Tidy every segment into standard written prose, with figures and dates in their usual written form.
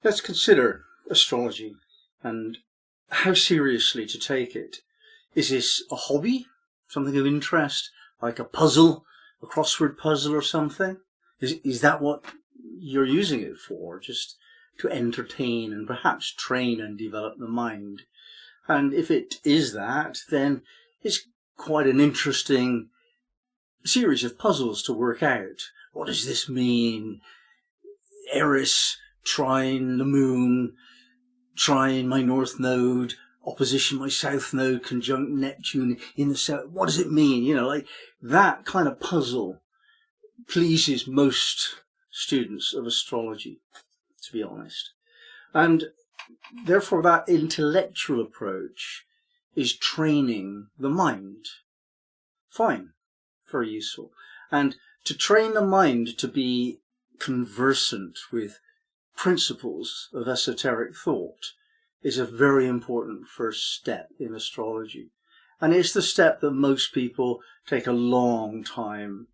Let's consider astrology and how seriously to take it. Is this a hobby? Something of interest? Like a puzzle? A crossword puzzle or something? Is that what you're using it for? Just to entertain and perhaps train and develop the mind? And if it is that, then it's quite an interesting series of puzzles to work out. What does this mean? Eris trine the moon, trine my north node, opposition my south node, conjunct Neptune in the south. What does it mean? Like that kind of puzzle pleases most students of astrology, to be honest. And therefore that intellectual approach is training the mind. Fine, very useful. And to train the mind to be conversant with principles of esoteric thought is a very important first step in astrology. And it's the step that most people take a long time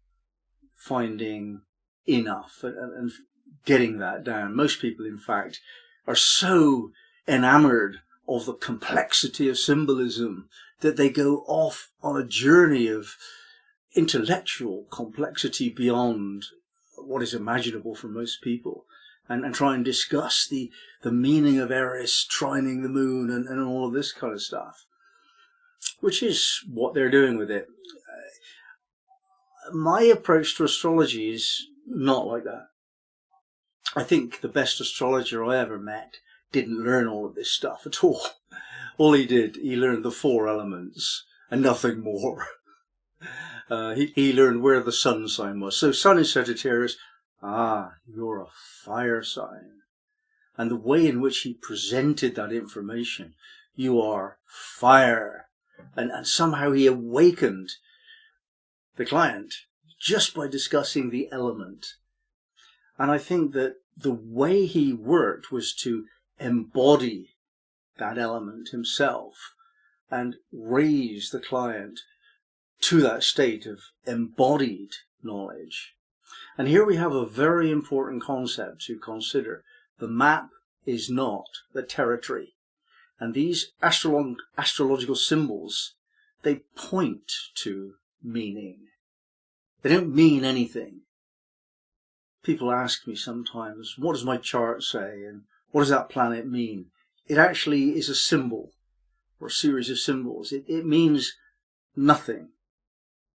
finding enough and getting that down. Most people, in fact, are so enamored of the complexity of symbolism that they go off on a journey of intellectual complexity beyond what is imaginable for most people, and try and discuss the meaning of Eris trining the moon and all of this kind of stuff, which is what they're doing with it. My approach to astrology is not like that. I think the best astrologer I ever met didn't learn all of this stuff at all. All he did, he learned the 4 elements and nothing more. He learned where the sun sign was. So sun is Sagittarius. You're a fire sign. And the way in which he presented that information, you are fire. And somehow he awakened the client just by discussing the element. And I think that the way he worked was to embody that element himself and raise the client to that state of embodied knowledge. And here we have a very important concept to consider. The map is not the territory. And these astrological symbols, they point to meaning. They don't mean anything. People ask me sometimes, what does my chart say? And what does that planet mean? It actually is a symbol or a series of symbols. It means nothing.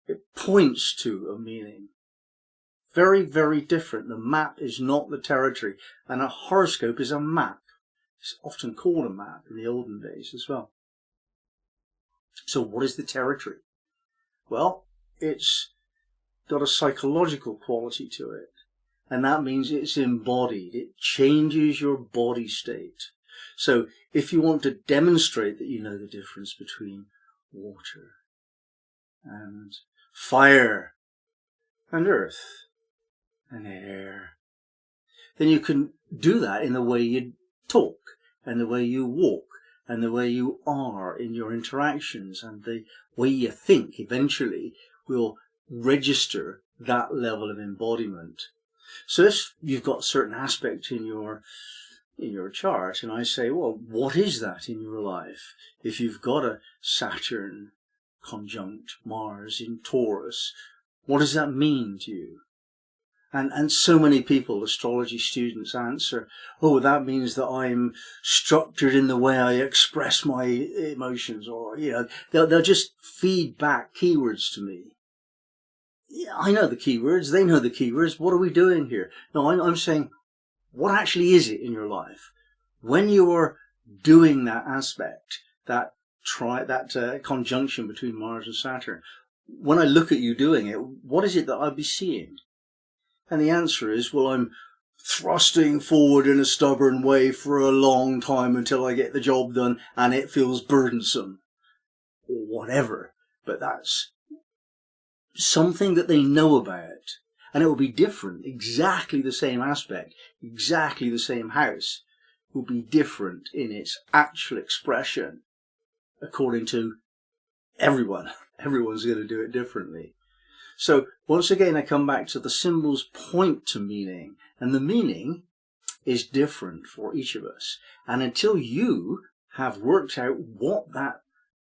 It points to a meaning. Very, very different. The map is not the territory. And a horoscope is a map. It's often called a map in the olden days as well. So what is the territory? Well, it's got a psychological quality to it. And that means it's embodied. It changes your body state. So if you want to demonstrate that you know the difference between water and fire and earth and air, then you can do that in the way you talk and the way you walk and the way you are in your interactions, and the way you think eventually will register that level of embodiment. So if you've got a certain aspect in your chart, and I say, well, what is that in your life? If you've got a Saturn conjunct Mars in Taurus, what does that mean to you? And so many people, astrology students, answer, oh, that means that I'm structured in the way I express my emotions, or, they'll just feed back keywords to me. Yeah, I know the keywords, they know the keywords, what are we doing here? No, I'm saying, what actually is it in your life? When you're doing that aspect, that conjunction between Mars and Saturn, when I look at you doing it, what is it that I'll be seeing? And the answer is, well, I'm thrusting forward in a stubborn way for a long time until I get the job done and it feels burdensome, or whatever. But that's something that they know about. And it will be different. Exactly the same aspect, exactly the same house will be different in its actual expression according to everyone. Everyone's going to do it differently. So once again, I come back to the symbols point to meaning, and the meaning is different for each of us. And until you have worked out what that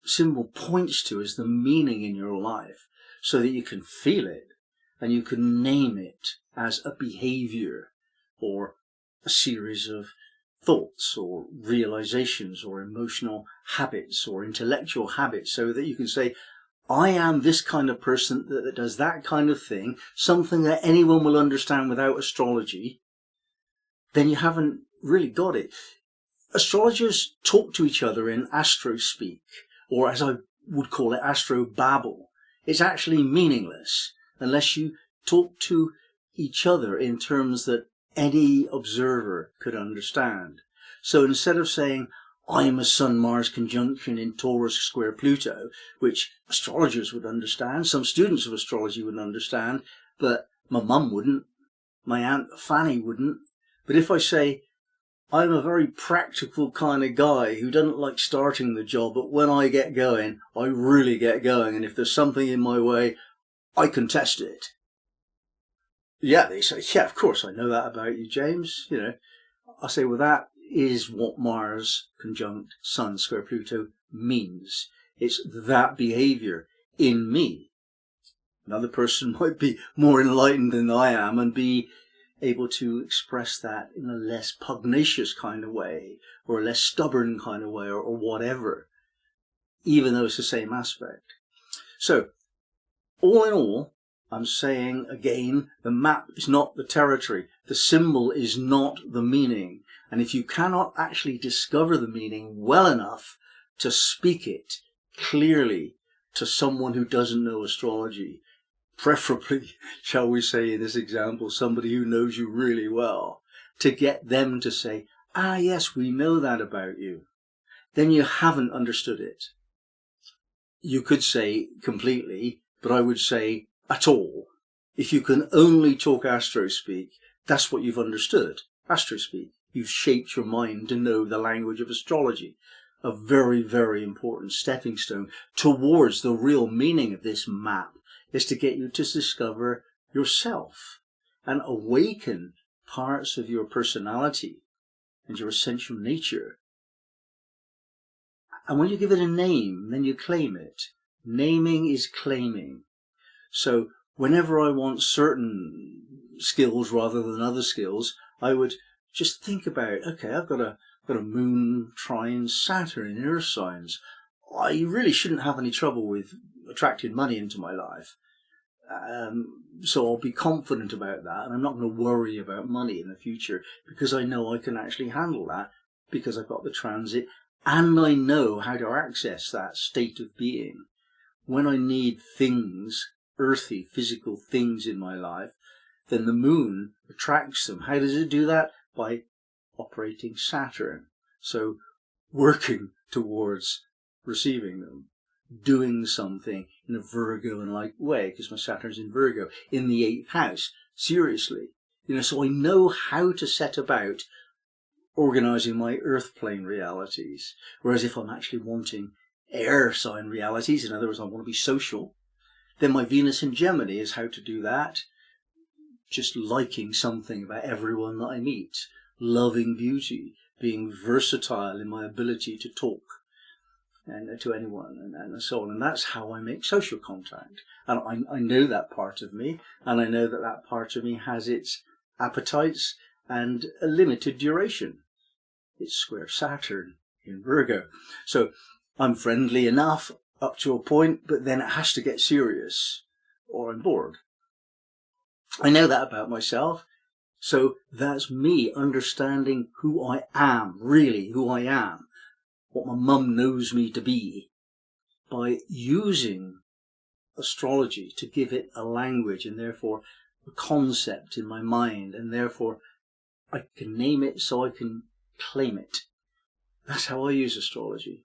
symbol points to as the meaning in your life, so that you can feel it and you can name it as a behavior or a series of thoughts or realizations or emotional habits or intellectual habits, so that you can say, I am this kind of person that does that kind of thing, something that anyone will understand without astrology, then you haven't really got it. Astrologers talk to each other in astro speak, or as I would call it, astro babble. It's actually meaningless unless you talk to each other in terms that any observer could understand. So instead of saying, I'm a Sun-Mars conjunction in Taurus square Pluto, which astrologers would understand, some students of astrology would understand, but my mum wouldn't, my Aunt Fanny wouldn't. But if I say, I'm a very practical kind of guy who doesn't like starting the job, but when I get going, I really get going, and if there's something in my way, I can test it. Yeah, they say, yeah, of course, I know that about you, James. You know, I say, well, that is what Mars conjunct Sun square Pluto means. It's that behavior in me. Another person might be more enlightened than I am and be able to express that in a less pugnacious kind of way, or a less stubborn kind of way, or whatever, even though it's the same aspect. So, all in all, I'm saying again, the map is not the territory. The symbol is not the meaning. And if you cannot actually discover the meaning well enough to speak it clearly to someone who doesn't know astrology, preferably, shall we say in this example, somebody who knows you really well, to get them to say, ah yes, we know that about you, then you haven't understood it. You could say completely, but I would say at all. If you can only talk astrospeak, that's what you've understood, astrospeak. You've shaped your mind to know the language of astrology. A very, very important stepping stone towards the real meaning of this map is to get you to discover yourself and awaken parts of your personality and your essential nature. And when you give it a name, then you claim it. Naming is claiming. So whenever I want certain skills rather than other skills, I would just think about, okay, I've got a moon trine Saturn in earth signs. I really shouldn't have any trouble with attracting money into my life. So I'll be confident about that, and I'm not going to worry about money in the future because I know I can actually handle that because I've got the transit and I know how to access that state of being. When I need things, earthy, physical things in my life, then the moon attracts them. How does it do that? By operating Saturn. So working towards receiving them. Doing something in a Virgo-like way, because my Saturn's in Virgo, in the 8th house. Seriously. So I know how to set about organizing my earth plane realities. Whereas if I'm actually wanting air sign realities, in other words, I want to be social, then my Venus in Gemini is how to do that. Just liking something about everyone that I meet. Loving beauty. Being versatile in my ability to talk and to anyone and so on. And that's how I make social contact. And I know that part of me, and I know that that part of me has its appetites and a limited duration. It's square Saturn in Virgo. So I'm friendly enough up to a point, but then it has to get serious or I'm bored. I know that about myself. So that's me understanding who I am, really who I am, what my mum knows me to be, by using astrology to give it a language and therefore a concept in my mind, and therefore I can name it so I can claim it. That's how I use astrology.